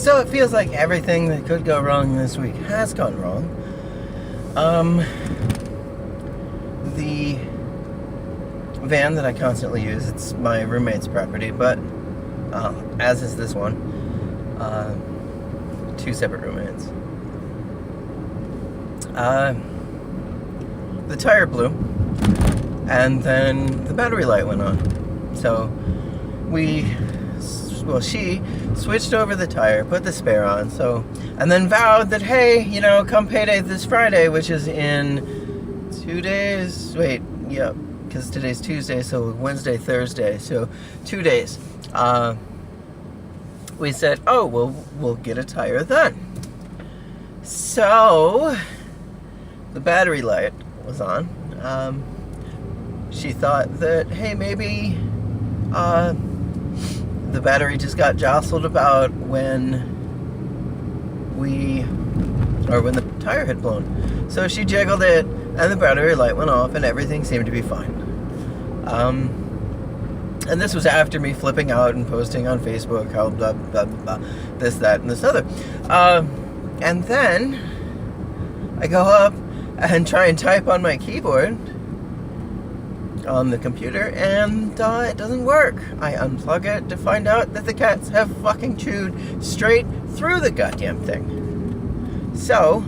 So it feels like everything that could go wrong this week has gone wrong. The van that I constantly use, it's my roommate's property, but as is this one, two separate roommates. The tire blew, and then the battery light went on. So she switched over the tire, put the spare on, and then vowed that, hey, come payday this Friday, which is in 2 days. Wait, yep, because today's Tuesday, so Wednesday, Thursday, so 2 days. We said, oh, well, we'll get a tire then. So the battery light was on. She thought that, hey, maybe the battery just got jostled about when the tire had blown. So she jiggled it, and the battery light went off, and everything seemed to be fine. And this was after me flipping out and posting on Facebook how blah, blah, blah, this, that, and this other. And then I go up and try and type on my keyboard on the computer, and it doesn't work. I unplug it to find out that the cats have fucking chewed straight through the goddamn thing. So,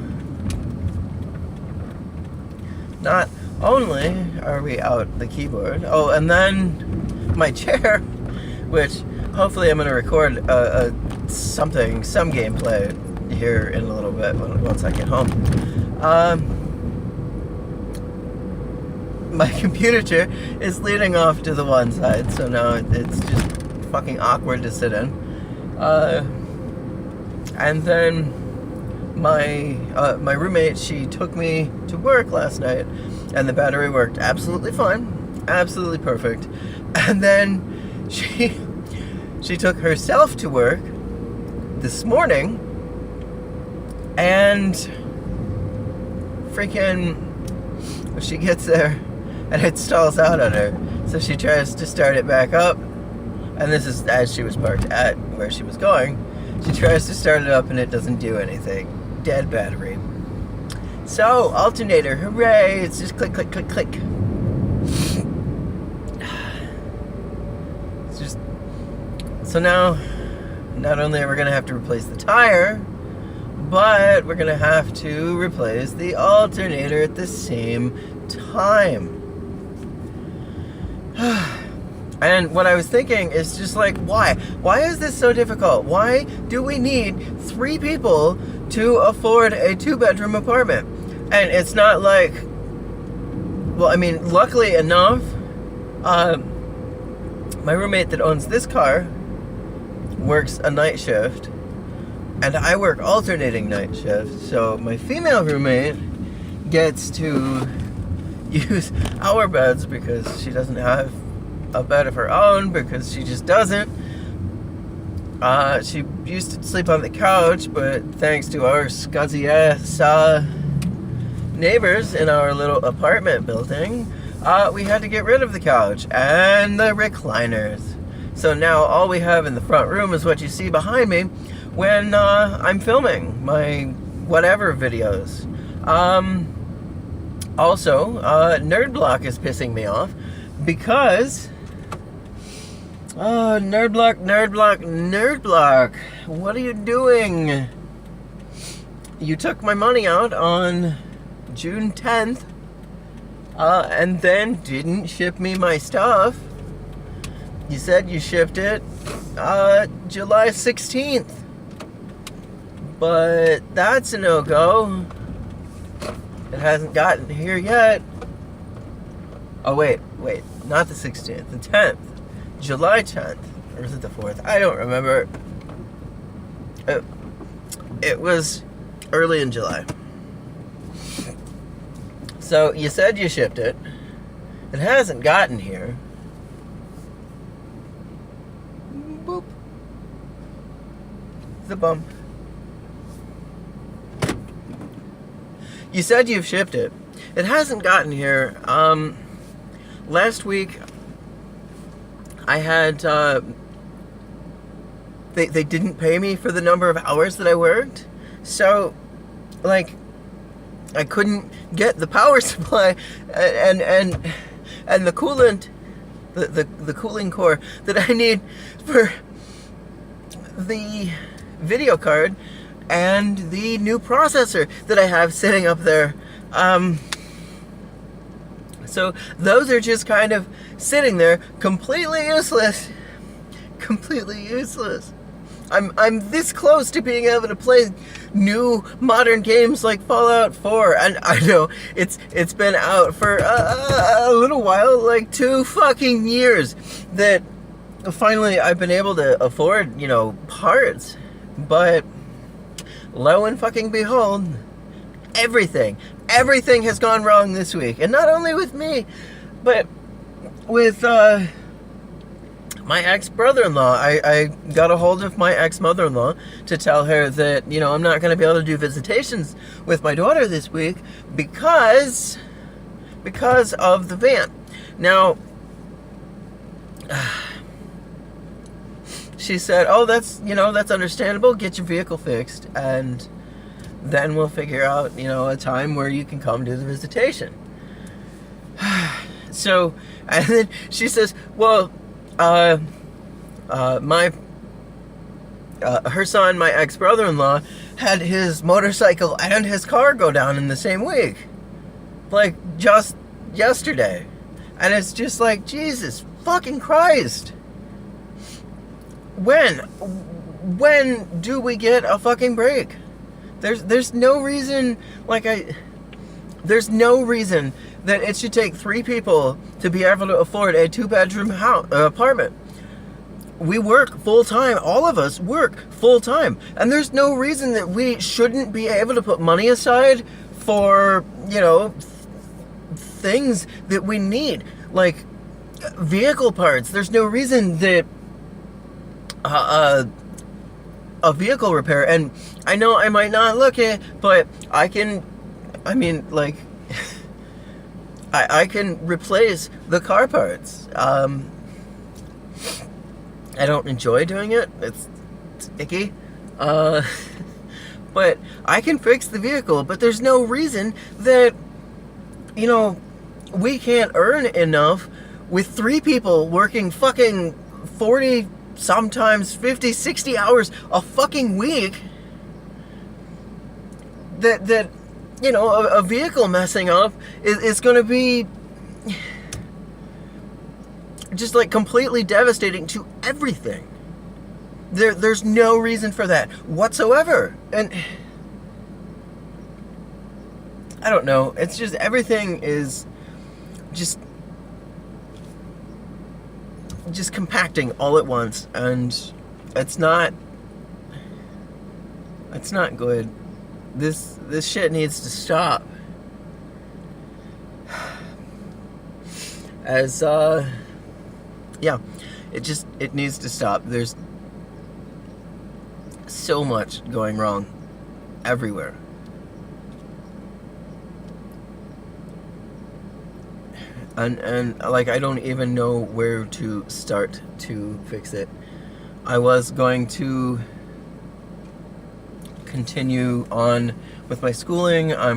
not only are we out the keyboard, and then my chair, which hopefully I'm going to record some gameplay here in a little bit once I get home. My computer chair is leaning off to the one side, so now it's just fucking awkward to sit in. And then my roommate, she took me to work last night, and the battery worked absolutely fine, absolutely perfect. And then she took herself to work this morning, and freaking when she gets there, and it stalls out on her. So she tries to start it back up, and this is as she was parked at where she was going. She tries to start it up, and it doesn't do anything. Dead battery. So, alternator, hooray! It's just click, click, click, click. It's just... So now, not only are we going to have to replace the tire, but we're going to have to replace the alternator at the same time. And what I was thinking is just like, why? Why is this so difficult? Why do we need 3 people to afford a 2-bedroom apartment? And it's not like, well, I mean, luckily enough, my roommate that owns this car works a night shift, and I work alternating night shifts. So my female roommate gets to use our beds because she doesn't have a bed of her own, because she just doesn't. She used to sleep on the couch, but thanks to our scuzzy ass neighbors in our little apartment building, we had to get rid of the couch and the recliners. So now all we have in the front room is what you see behind me when I'm filming my whatever videos. Also, Nerd Block is pissing me off because Nerd Block, what are you doing? You took my money out on June 10th, and then didn't ship me my stuff. You said you shipped it July 16th, but that's a no-go. It hasn't gotten here yet. Oh, wait, not the 16th, the 10th. July 10th, or is it the 4th? I don't remember. It was early in July. So you said you shipped it. It hasn't gotten here. Boop. The bump. You said you've shipped it. It hasn't gotten here. Last week I had they didn't pay me for the number of hours that I worked. So, like, I couldn't get the power supply and the coolant, the cooling core that I need for the video card and the new processor that I have sitting up there. So those are just kind of sitting there, completely useless. Completely useless. I'm this close to being able to play new modern games like Fallout 4, and I know it's been out for a little while, like 2 fucking years, that finally I've been able to afford, parts. But lo and fucking behold, everything has gone wrong this week, and not only with me, but with my ex-brother-in-law. I got a hold of my ex-mother-in-law to tell her that, I'm not going to be able to do visitations with my daughter this week because of the van. Now, she said, oh, that's understandable. Get your vehicle fixed, and then we'll figure out, a time where you can come do the visitation. So, and then she says, well, her son, my ex-brother-in-law, had his motorcycle and his car go down in the same week. Like, just yesterday. And it's just like, Jesus fucking Christ. When do we get a fucking break? There's no reason, there's no reason that it should take 3 people to be able to afford a 2-bedroom apartment. We work full-time. All of us work full-time. And there's no reason that we shouldn't be able to put money aside for, things that we need. Like, vehicle parts. There's no reason that a vehicle repair, and I know I might not look it, but I can replace the car parts. I don't enjoy doing it. It's icky. But I can fix the vehicle, but there's no reason that, we can't earn enough with 3 people working fucking 40, sometimes 50, 60 hours a fucking week, that a vehicle messing up is going to be just like completely devastating to everything. There's no reason for that whatsoever. And I don't know, it's just everything is just compacting all at once, and it's not good. This shit needs to stop. It needs to stop. There's so much going wrong everywhere. And I don't even know where to start to fix it. I was going to continue on with my schooling. I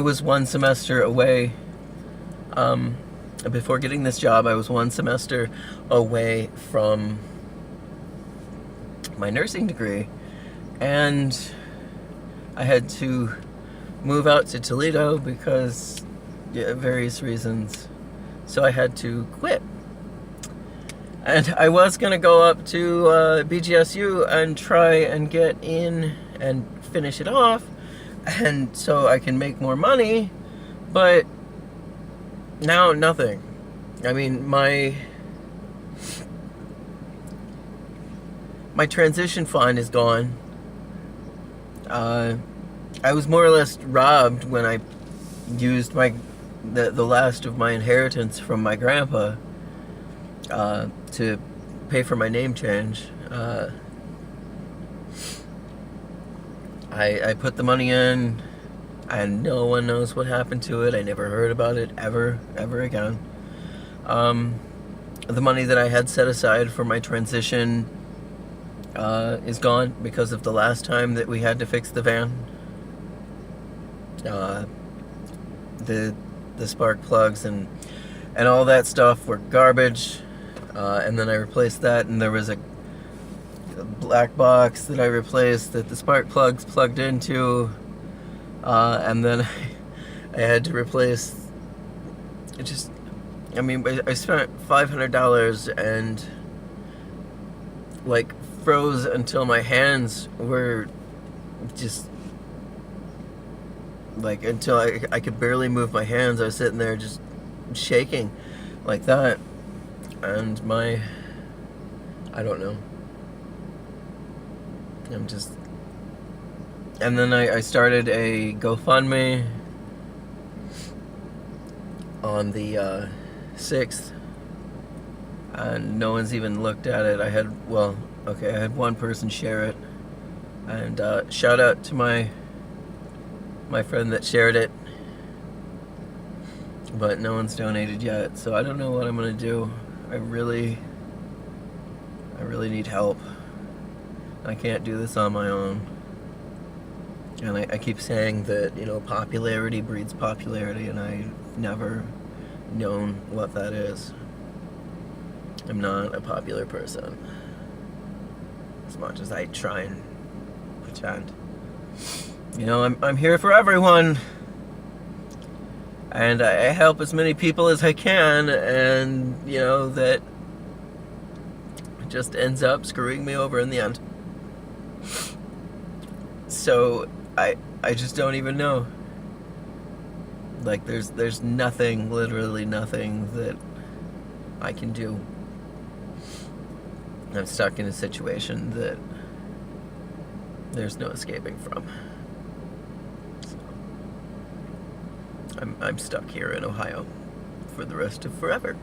was 1 semester away. Before getting this job, I was 1 semester away from my nursing degree, and I had to move out to Toledo because various reasons. So I had to quit. And I was going to go up to BGSU and try and get in and finish it off, and so I can make more money, but now nothing. I mean, my transition fund is gone. I was more or less robbed when I used the last of my inheritance from my grandpa to pay for my name change. I put the money in, and no one knows what happened to it. I never heard about it ever again. The money that I had set aside for my transition is gone because of the last time that we had to fix the van. The spark plugs and all that stuff were garbage, and then I replaced that, and there was a black box that I replaced that the spark plugs plugged into, and then I had to replace. I spent $500 and like froze until my hands were just like, until I could barely move my hands. I was sitting there just shaking like that, and I don't know. And then I started a GoFundMe on the 6th, and no one's even looked at it. I had one person share it, and shout out to my friend that shared it, but no one's donated yet, so I don't know what I'm gonna do. I really need help. I can't do this on my own. And I keep saying that, popularity breeds popularity, and I've never known what that is. I'm not a popular person, as much as I try and pretend. I'm here for everyone, and I help as many people as I can, and that just ends up screwing me over in the end. So I just don't even know. Like, there's nothing, literally nothing that I can do. I'm stuck in a situation that there's no escaping from. So, I'm stuck here in Ohio for the rest of forever.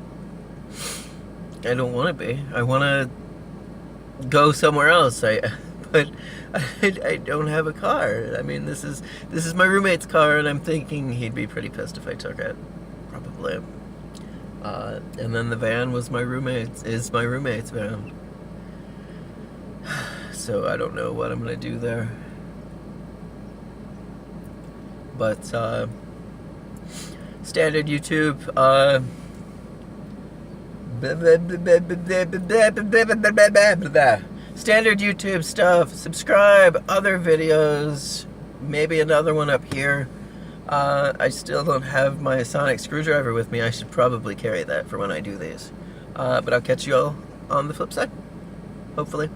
I don't want to be. I want to go somewhere else. But I don't have a car. I mean, this is my roommate's car, and I'm thinking he'd be pretty pissed if I took it, probably. And then the van is my roommate's van. So I don't know what I'm gonna do there. But standard YouTube. Standard YouTube stuff. Subscribe. Other videos. Maybe another one up here. I still don't have my sonic screwdriver with me. I should probably carry that for when I do these. But I'll catch you all on the flip side. Hopefully.